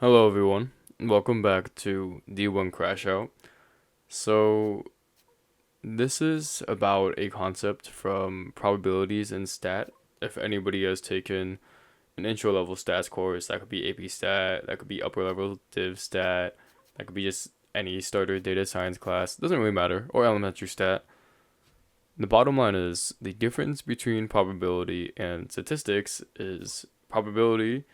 Hello, everyone. Welcome back to D1 Crashout. So, this is about a concept from probabilities and stat. If anybody has taken an intro level stats course, that could be AP stat, that could be upper level div stat, that could be just any starter data science class, doesn't really matter, or elementary stat. The bottom line is the difference between probability and statistics is probability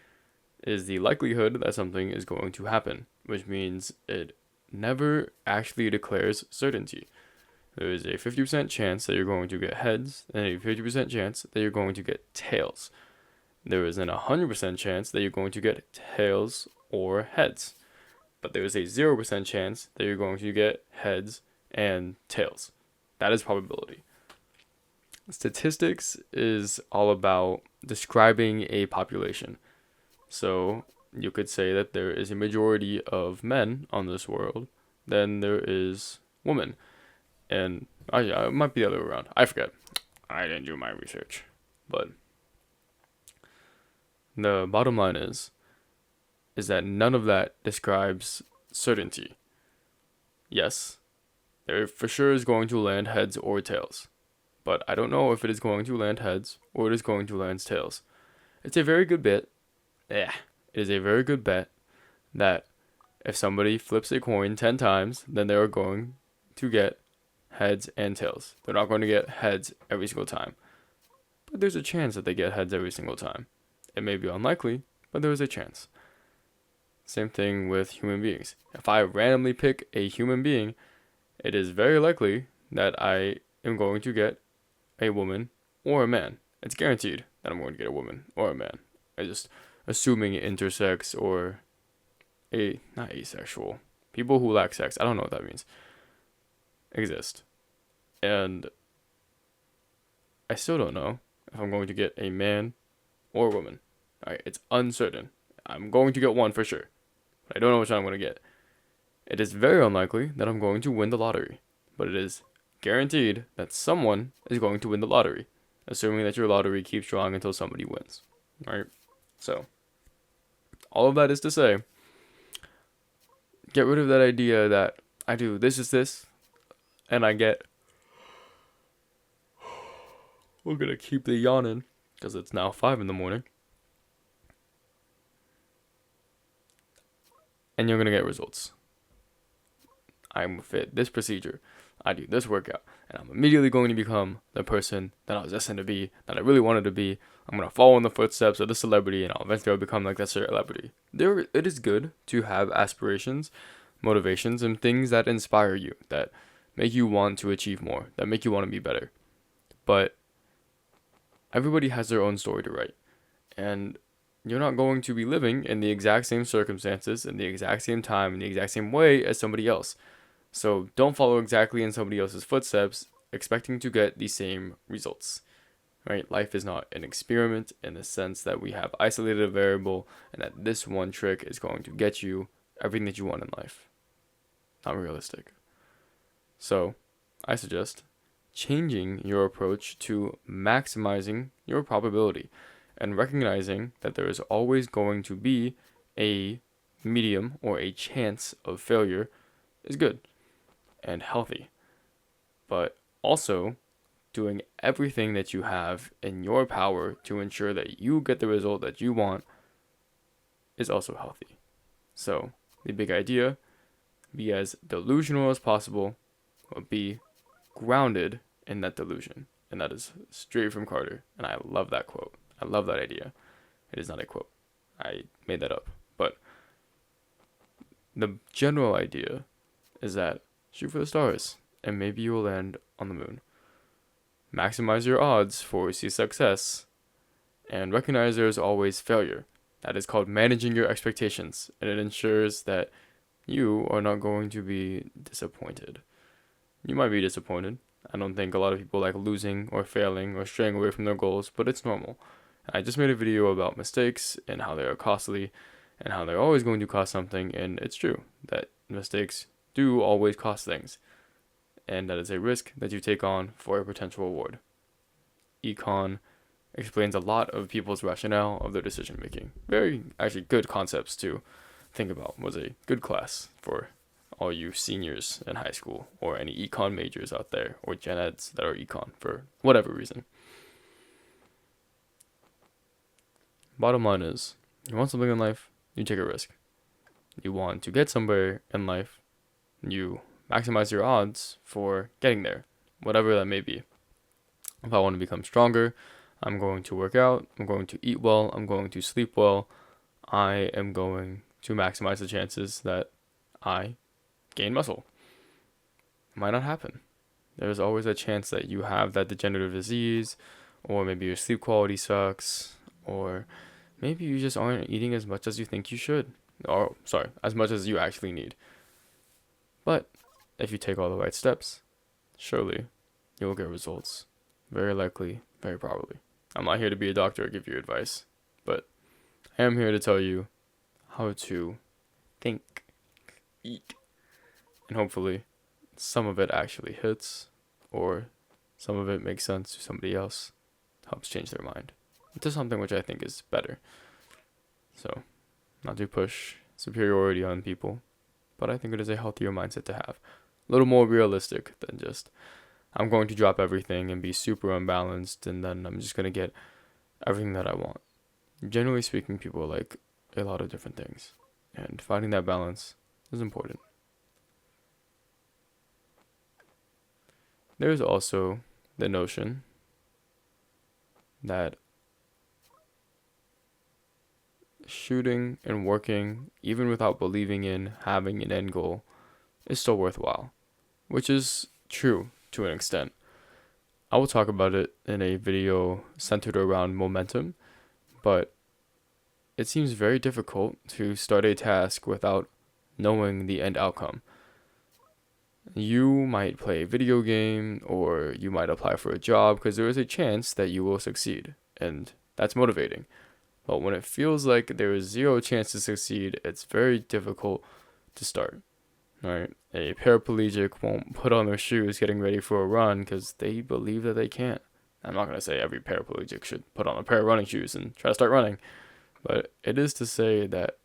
is the likelihood that something is going to happen, which means it never actually declares certainty. There is a 50% chance that you're going to get heads and a 50% chance that you're going to get tails. There is an 100% chance that you're going to get tails or heads, but there is a 0% chance that you're going to get heads and tails. That is probability. Statistics is all about describing a population. So you could say that there is a majority of men on this world than there is women. And yeah, it might be the other way around. I forget. I didn't do my research. But the bottom line is that none of that describes certainty. Yes, there for sure is going to land heads or tails. But I don't know if it is going to land heads or it is going to land tails. It's a very good bet. Yeah, it is a very good bet that if somebody flips a coin 10 times, then they are going to get heads and tails. They're not going to get heads every single time. But there's a chance that they get heads every single time. It may be unlikely, but there is a chance. Same thing with human beings. If I randomly pick a human being, it is very likely that I am going to get a woman or a man. It's guaranteed that I'm going to get a woman or a man. I just assuming intersex or not asexual. People who lack sex, I don't know what that means, exist. And I still don't know if I'm going to get a man or a woman. Alright, it's uncertain. I'm going to get one for sure. But I don't know which one I'm going to get. It is very unlikely that I'm going to win the lottery. But it is guaranteed that someone is going to win the lottery. Assuming that your lottery keeps drawing until somebody wins. Alright? So, all of that is to say, get rid of that idea that I do this is this, and I get. We're gonna keep the yawning because it's now 5 in the morning, and you're gonna get results. I'm fit this procedure. I do this workout, and I'm immediately going to become the person that I was destined to be, that I really wanted to be. I'm gonna follow in the footsteps of the celebrity, and I'll eventually become like that celebrity. It is good to have aspirations, motivations, and things that inspire you, that make you want to achieve more, that make you want to be better. But everybody has their own story to write, and you're not going to be living in the exact same circumstances, in the exact same time, in the exact same way as somebody else. So don't follow exactly in somebody else's footsteps, expecting to get the same results. Right? Life is not an experiment in the sense that we have isolated a variable and that this one trick is going to get you everything that you want in life. Not realistic. So, I suggest changing your approach to maximizing your probability and recognizing that there is always going to be a medium or a chance of failure is good and healthy. But also, doing everything that you have in your power to ensure that you get the result that you want is also healthy. So, the big idea, be as delusional as possible, but be grounded in that delusion. And that is straight from Carter. And I love that quote. I love that idea. It is not a quote. I made that up. But the general idea is that shoot for the stars, and maybe you will land on the moon. Maximize your odds for success, and recognize there is always failure. That is called managing your expectations, and it ensures that you are not going to be disappointed. You might be disappointed. I don't think a lot of people like losing or failing or straying away from their goals, but it's normal. I just made a video about mistakes and how they are costly and how they're always going to cost something, and it's true that mistakes do always cost things, and that is a risk that you take on for a potential reward. Econ explains a lot of people's rationale of their decision making. Very, actually, good concepts too. think about was a good class for all you seniors in high school, or any econ majors out there, or gen eds that are econ for whatever reason. Bottom line is, you want something in life, you take a risk. You want to get somewhere in life, you maximize your odds for getting there, whatever that may be. If I want to become stronger, I'm going to work out, I'm going to eat well, I'm going to sleep well. I am going to maximize the chances that I gain muscle. Might not happen. There's always a chance that you have that degenerative disease, or maybe your sleep quality sucks, or maybe you just aren't eating as much as you think you should. Or, sorry, as much as you actually need. But if you take all the right steps, surely you'll get results. Very likely, very probably. I'm not here to be a doctor or give you advice, but I am here to tell you how to think, eat, and hopefully some of it actually hits, or some of it makes sense to somebody else, helps change their mind into something which I think is better. So, not to push superiority on people, but I think it is a healthier mindset to have. A little more realistic than just, I'm going to drop everything and be super unbalanced, and then I'm just going to get everything that I want. Generally speaking, people like a lot of different things, and finding that balance is important. There's also the notion that shooting and working, even without believing in having an end goal, is still worthwhile, which is true to an extent. I will talk about it in a video centered around momentum, but it seems very difficult to start a task without knowing the end outcome. You might play a video game, or you might apply for a job because there is a chance that you will succeed, and that's motivating. But when it feels like there is zero chance to succeed, it's very difficult to start. Right? A paraplegic won't put on their shoes getting ready for a run because they believe that they can't. I'm not going to say every paraplegic should put on a pair of running shoes and try to start running, but it is to say that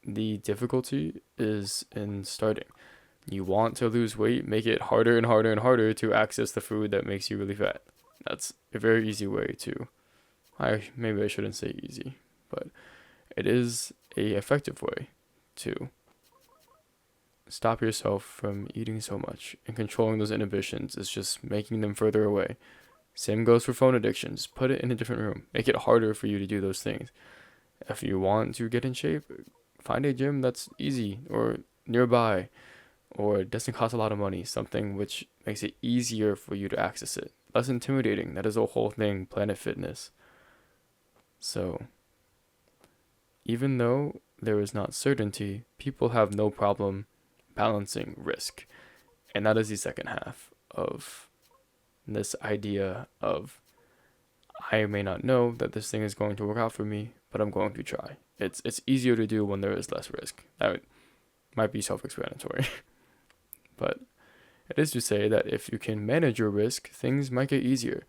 the difficulty is in starting. You want to lose weight, make it harder and harder and harder to access the food that makes you really fat. That's a very easy way to, maybe I shouldn't say easy, but it is a effective way to stop yourself from eating so much, and controlling those inhibitions is just making them further away. Same goes for phone addiction. Just put it in a different room. Make it harder for you to do those things. If you want to get in shape, find a gym that's easy or nearby, or doesn't cost a lot of money, something which makes it easier for you to access it. Less intimidating. That is a whole thing, Planet Fitness. So, even though there is not certainty, people have no problem balancing risk. And that is the second half of this idea of, I may not know that this thing is going to work out for me, but I'm going to try. It's easier to do when there is less risk. That might be self-explanatory. But it is to say that if you can manage your risk, things might get easier.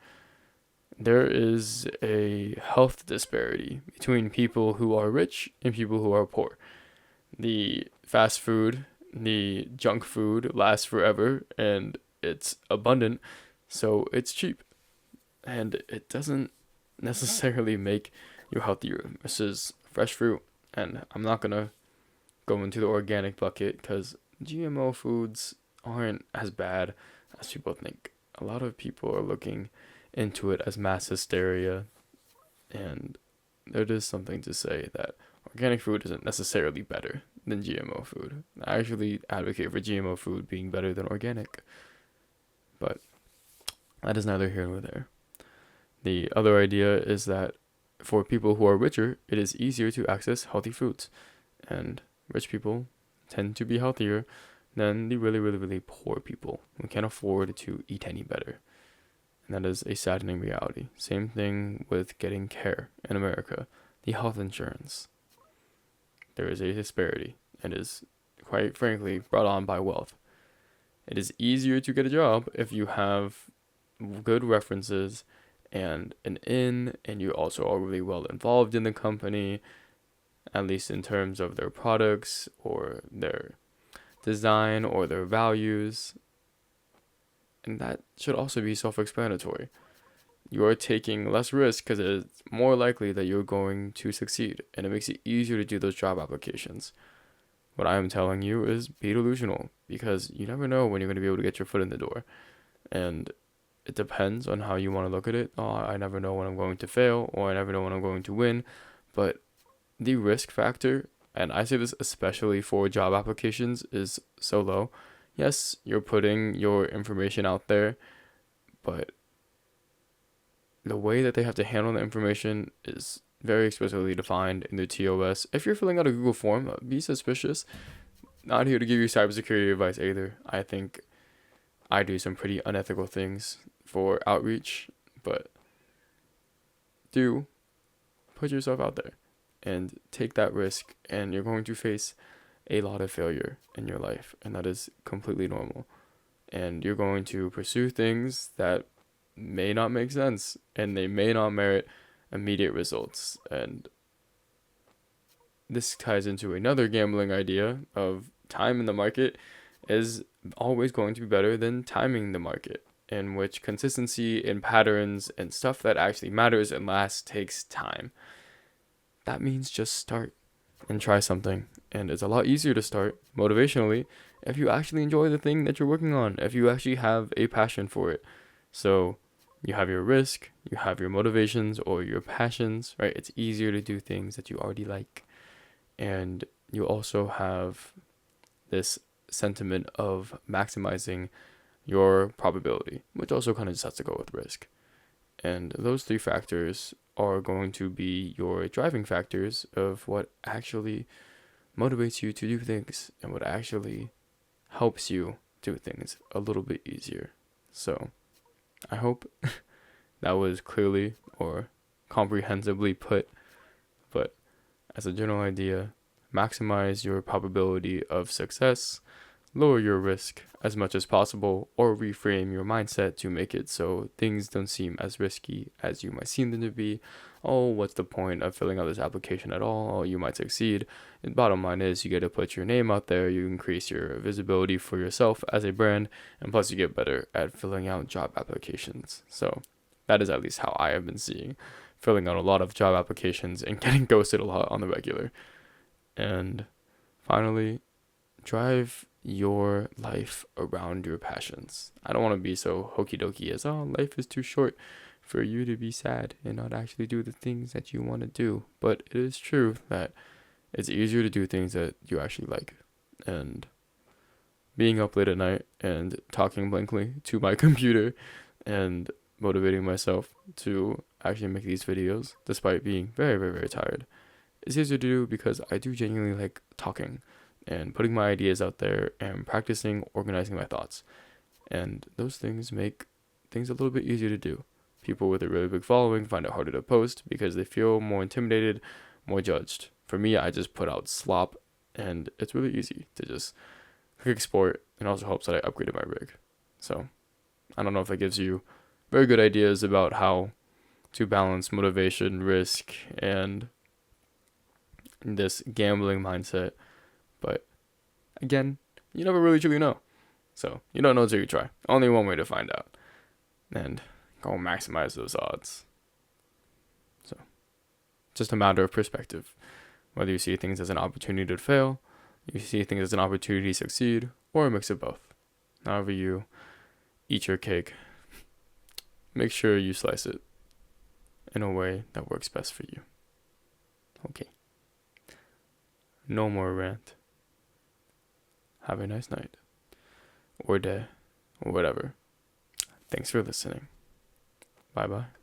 There is a health disparity between people who are rich and people who are poor. The fast food, the junk food lasts forever, and it's abundant, so it's cheap. And it doesn't necessarily make you healthier. This is fresh fruit, and I'm not going to go into the organic bucket because GMO foods aren't as bad as people think. A lot of people are looking into it as mass hysteria, and there is something to say that organic food isn't necessarily better than GMO food. I actually advocate for GMO food being better than organic, but that is neither here nor there. The other idea is that for people who are richer, it is easier to access healthy foods, and rich people tend to be healthier than the really, really, really poor people who can't afford to eat any better. And that is a saddening reality. Same thing with getting care in America, the health insurance. There is a disparity, and is, quite frankly, brought on by wealth. It is easier to get a job if you have good references and an in, and you also are really well involved in the company. at least in terms of their products or their design or their values. And that should also be self-explanatory. You're taking less risk because it's more likely that you're going to succeed, and it makes it easier to do those job applications. What I am telling you is be delusional, because you never know when you're going to be able to get your foot in the door. And it depends on how you want to look at it. Oh, I never know when I'm going to fail, or I never know when I'm going to win. But the risk factor, and I say this especially for job applications, is so low. Yes, you're putting your information out there, but the way that they have to handle the information is very explicitly defined in the TOS. If you're filling out a Google form, be suspicious. Not here to give you cybersecurity advice either. I think I do some pretty unethical things for outreach, but do put yourself out there and take that risk, and you're going to face a lot of failure in your life, and that is completely normal. And you're going to pursue things that may not make sense, and they may not merit immediate results. And this ties into another gambling idea of time in the market is always going to be better than timing the market, in which consistency and patterns and stuff that actually matters and lasts takes time. That means just start and try something. And it's a lot easier to start motivationally if you actually enjoy the thing that you're working on, if you actually have a passion for it. So you have your risk, you have your motivations or your passions, right? It's easier to do things that you already like. And you also have this sentiment of maximizing your probability, which also kind of just has to go with risk. And those three factors are going to be your driving factors of what actually motivates you to do things and what actually helps you do things a little bit easier. So I hope that was clearly or comprehensively put, but as a general idea, maximize your probability of success, lower your risk as much as possible, or reframe your mindset to make it so things don't seem as risky as you might seem them to be. Oh, what's the point of filling out this application at all? Oh, you might succeed. And bottom line is you get to put your name out there, you increase your visibility for yourself as a brand, and plus you get better at filling out job applications. So that is at least how I have been seeing filling out a lot of job applications and getting ghosted a lot on the regular. And finally, drive your life around your passions. I don't want to be so hokey dokey as, oh, life is too short for you to be sad and not actually do the things that you want to do. But it is true that it's easier to do things that you actually like. And being up late at night and talking blankly to my computer and motivating myself to actually make these videos despite being very, very, very tired is easier to do because I do genuinely like talking and putting my ideas out there and practicing organizing my thoughts. And those things make things a little bit easier to do. People with a really big following find it harder to post because they feel more intimidated, more judged. For me, I just put out slop, and it's really easy to just click export, and also helps that I upgraded my rig. So I don't know if that gives you very good ideas about how to balance motivation, risk, and this gambling mindset. But again, you never really truly know. So you don't know until you try. Only one way to find out. And go maximize those odds. So just a matter of perspective. Whether you see things as an opportunity to fail, you see things as an opportunity to succeed, or a mix of both. However you eat your cake, make sure you slice it in a way that works best for you. Okay. No more rant. Have a nice night, or day, or whatever. Thanks for listening. Bye-bye.